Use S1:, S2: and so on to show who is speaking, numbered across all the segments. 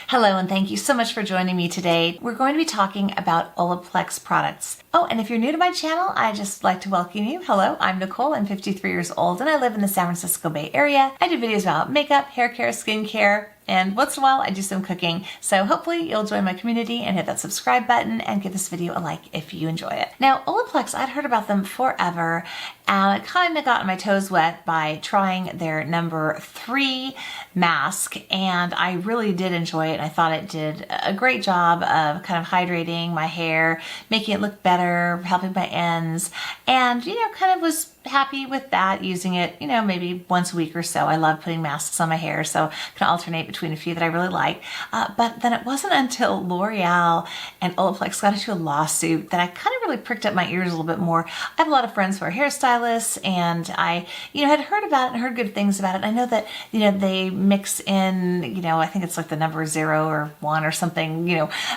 S1: Hello, and thank you so much for joining me today. We're going to be talking about Olaplex products. Oh, and if you're new to my channel, I'd just like to welcome you. Hello, I'm Nicole. I'm 53 years old and I live in the San Francisco Bay Area. I do videos about makeup, hair care, skincare, and once in a while I do some cooking. So hopefully you'll join my community and hit that subscribe button and give this video a like if you enjoy it. Now, Olaplex, I'd heard about them forever and I kind of got my toes wet by trying their number 3 mask, and I really did enjoy it. And I thought it did a great job of kind of hydrating my hair, making it look better, helping my ends, and kind of was happy with that, using it, maybe once a week or so. I love putting masks on my hair, so I can alternate between a few that I really like. But then it wasn't until L'Oreal and Olaplex got into a lawsuit that I kind of really pricked up my ears a little bit more. I have a lot of friends who are hairstylists, and I, had heard about it and heard good things about it. I know that, they mix in, I think it's like the number 0 or 1 or something,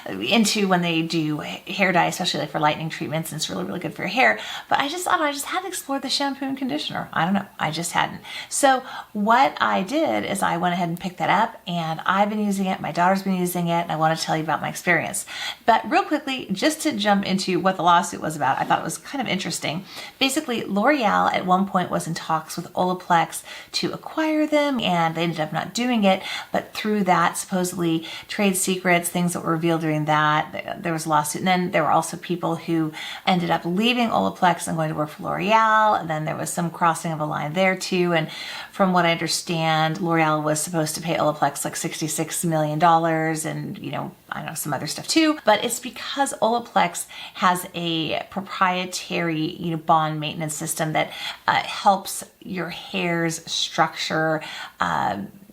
S1: into when they do hair dye, especially like for lightening treatments, and it's really, really good for your hair. But I just thought I just hadn't explored the shampoo and conditioner. I don't know. I just hadn't. So what I did is I went ahead and picked that up, and I've been using it. My daughter's been using it, and I want to tell you about my experience. But real quickly, just to jump into what the lawsuit was about, I thought it was kind of interesting. Basically, L'Oreal at one point was in talks with Olaplex to acquire them, and they ended up not doing it. But through that, supposedly trade secrets, things that were revealed during that, there was a lawsuit. And then there were also people who ended up leaving Olaplex and going to work for L'Oreal, and then there was some crossing of a line there too. And from what I understand, L'Oreal was supposed to pay Olaplex like $66 million, and I know some other stuff too. But it's because Olaplex has a proprietary bond maintenance system that helps your hair's structure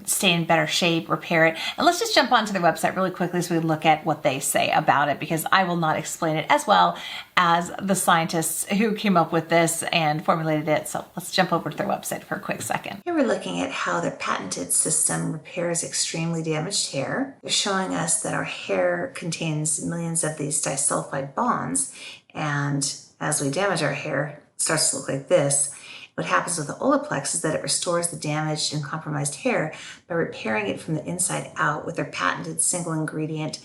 S1: stay in better shape, repair it. And let's just jump onto their website really quickly so we look at what they say about it, because I will not explain it as well as the scientists who came up with this and formulated it. So let's jump over to their website for a quick second. Here we're looking at how their patented system repairs extremely damaged hair. They're showing us that our hair contains millions of these disulfide bonds, and as we damage our hair, it starts to look like this. What happens with the Olaplex is that it restores the damaged and compromised hair by repairing it from the inside out with their patented single ingredient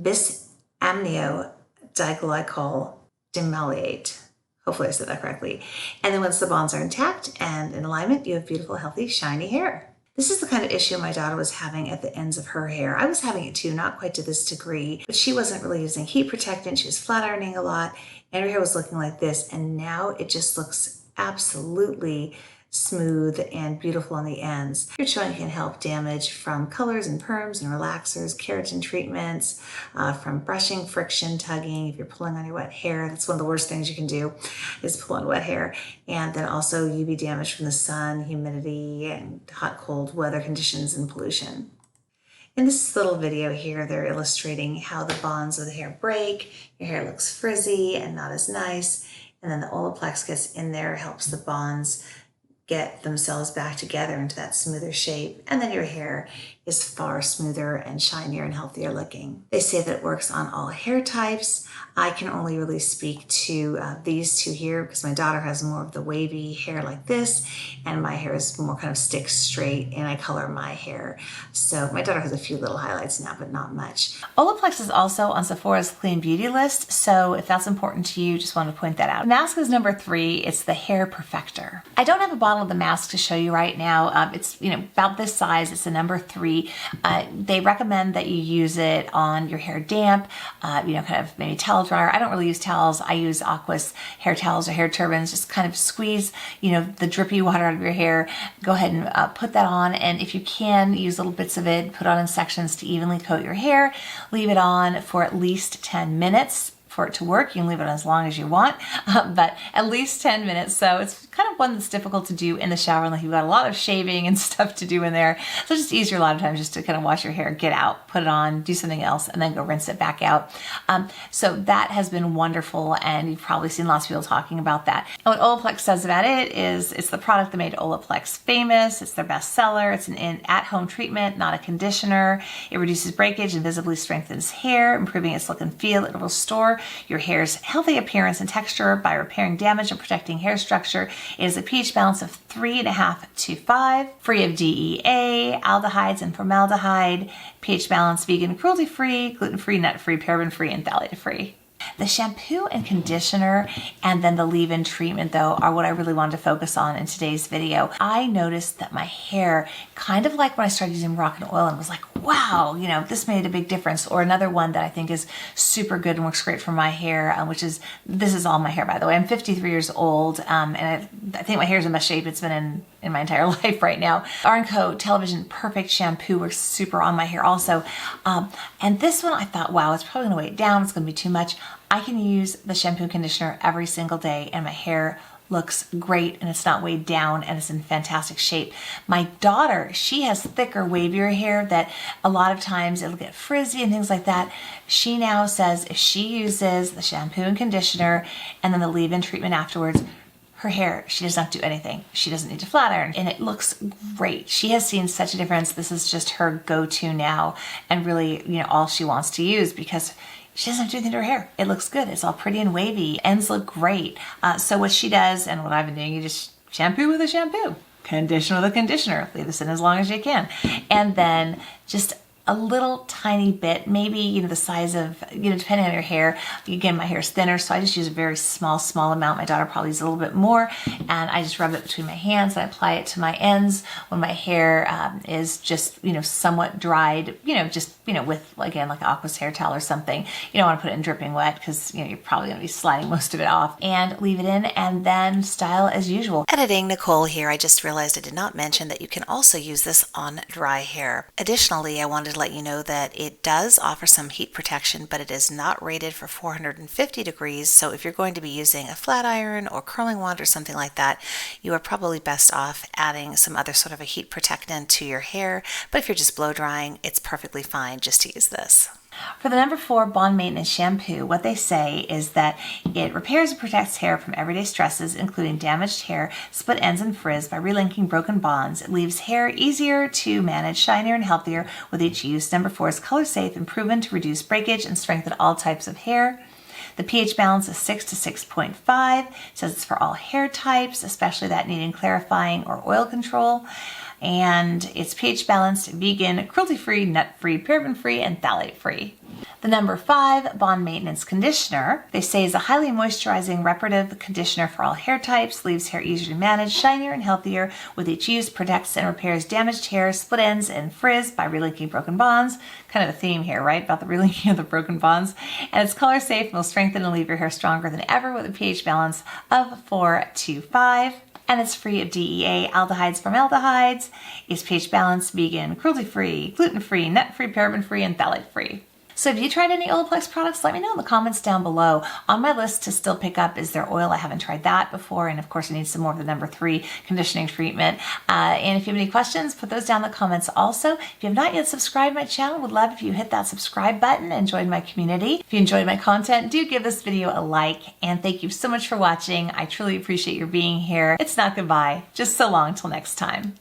S1: bis-amino diglycol demaleate. Hopefully I said that correctly. And then once the bonds are intact and in alignment, you have beautiful, healthy, shiny hair. This is the kind of issue my daughter was having at the ends of her hair. I was having it too, not quite to this degree, but she wasn't really using heat protectant. She was flat ironing a lot, and her hair was looking like this. And now it just looks absolutely smooth and beautiful on the ends. Your showing can help damage from colors and perms and relaxers, keratin treatments, from brushing, friction, tugging. If you're pulling on your wet hair, that's one of the worst things you can do, is pull on wet hair. And then also UV damage from the sun, humidity, and hot, cold weather conditions and pollution. In this little video here, they're illustrating how the bonds of the hair break. Your hair looks frizzy and not as nice. And then the Olaplex gets in there, helps the bonds get themselves back together into that smoother shape. And then your hair is far smoother and shinier and healthier looking. They say that it works on all hair types. I can only really speak to these two here because my daughter has more of the wavy hair like this, and my hair is more kind of stick straight, and I color my hair. So my daughter has a few little highlights now, but not much. Olaplex is also on Sephora's Clean Beauty list, so if that's important to you, just want to point that out. The mask is number 3. It's the Hair Perfector. I don't have a bottle of the mask to show you right now. It's about this size. It's the number 3. They recommend that you use it on your hair damp, kind of maybe towel dryer. I don't really use towels. I use Aquis hair towels or hair turbans. Just kind of squeeze, the drippy water out of your hair. Go ahead and put that on. And if you can, use little bits of it, put on in sections to evenly coat your hair. Leave it on for at least 10 minutes. For it to work, you can leave it as long as you want, but at least 10 minutes. So it's kind of one that's difficult to do in the shower, like you've got a lot of shaving and stuff to do in there. So it's just easier a lot of times just to kind of wash your hair, get out, put it on, do something else, and then go rinse it back out. So that has been wonderful, and you've probably seen lots of people talking about that. And what Olaplex says about it is it's the product that made Olaplex famous. It's their best seller. It's an at-home treatment, not a conditioner. It reduces breakage and visibly strengthens hair, improving its look and feel. It will restore your hair's healthy appearance and texture by repairing damage and protecting hair structure. It is a pH balance of 3.5 to 5, free of DEA, aldehydes, and formaldehyde, pH balance, vegan, cruelty-free, gluten-free, nut-free, paraben-free, and phthalate-free. The shampoo and conditioner and then the leave-in treatment, though, are what I really wanted to focus on in today's video. I noticed that my hair, kind of like when I started using Moroccan oil, and was like, wow, you know, this made a big difference. Or another one that I think is super good and works great for my hair, this is all my hair, by the way. I'm 53 years old, and I think my hair's in best shape it's been in my entire life right now. R&Co Television Perfect Shampoo works super on my hair also. And this one I thought, wow, it's probably gonna weigh it down. It's gonna be too much. I can use the shampoo and conditioner every single day and my hair looks great and it's not weighed down and it's in fantastic shape. My daughter, she has thicker, wavier hair that a lot of times it'll get frizzy and things like that. She now says if she uses the shampoo and conditioner and then the leave-in treatment afterwards, her hair, she does not do anything. She doesn't need to flat iron and it looks great. She has seen such a difference. This is just her go-to now and really, you know, all she wants to use because she doesn't have to do anything to her hair. It looks good. It's all pretty and wavy. Ends look great. So what she does and what I've been doing, you just shampoo with a shampoo, conditioner with a conditioner. Leave this in as long as you can. And then just a little tiny bit, maybe, you know, the size of, you know, depending on your hair. Again, my hair is thinner, so I just use a very small amount. My daughter probably uses a little bit more, and I just rub it between my hands and I apply it to my ends when my hair is just, you know, somewhat dried, you know, just, you know, with, again, like an Aquis hair towel or something. You don't want to put it in dripping wet because, you know, you're probably going to be sliding most of it off, and leave it in and then style as usual.
S2: Editing Nicole here. I just realized I did not mention that you can also use this on dry hair. Additionally, I wanted to let you know that it does offer some heat protection, but it is not rated for 450 degrees. So if you're going to be using a flat iron or curling wand or something like that, you are probably best off adding some other sort of a heat protectant to your hair. But if you're just blow drying, it's perfectly fine just to use this.
S1: For the number 4 Bond Maintenance Shampoo, what they say is that it repairs and protects hair from everyday stresses, including damaged hair, split ends, and frizz by relinking broken bonds. It leaves hair easier to manage, shinier, and healthier with each use. Number 4 is color safe and proven to reduce breakage and strengthen all types of hair. The pH balance is 6 to 6.5. It says it's for all hair types, especially that needing clarifying or oil control. And it's pH balanced, vegan, cruelty-free, nut-free, paraben-free, and phthalate-free. The number 5 Bond Maintenance Conditioner, they say, is a highly moisturizing reparative conditioner for all hair types, leaves hair easier to manage, shinier and healthier with each use, protects and repairs damaged hair, split ends, and frizz by relinking broken bonds. Kind of a theme here, right? About the relinking of the broken bonds. And it's color safe and will strengthen and leave your hair stronger than ever with a pH balance of 4 to 5. And it's free of DEA, aldehydes, formaldehydes. It's pH balanced, vegan, cruelty-free, gluten-free, nut-free, paraben-free, and phthalate-free. So have you tried any Olaplex products? Let me know in the comments down below. On my list to still pick up is their oil. I haven't tried that before. And of course, I need some more of the number 3 conditioning treatment. And if you have any questions, put those down in the comments also. If you have not yet subscribed to my channel, would love if you hit that subscribe button and join my community. If you enjoyed my content, do give this video a like. And thank you so much for watching. I truly appreciate your being here. It's not goodbye, just so long till next time.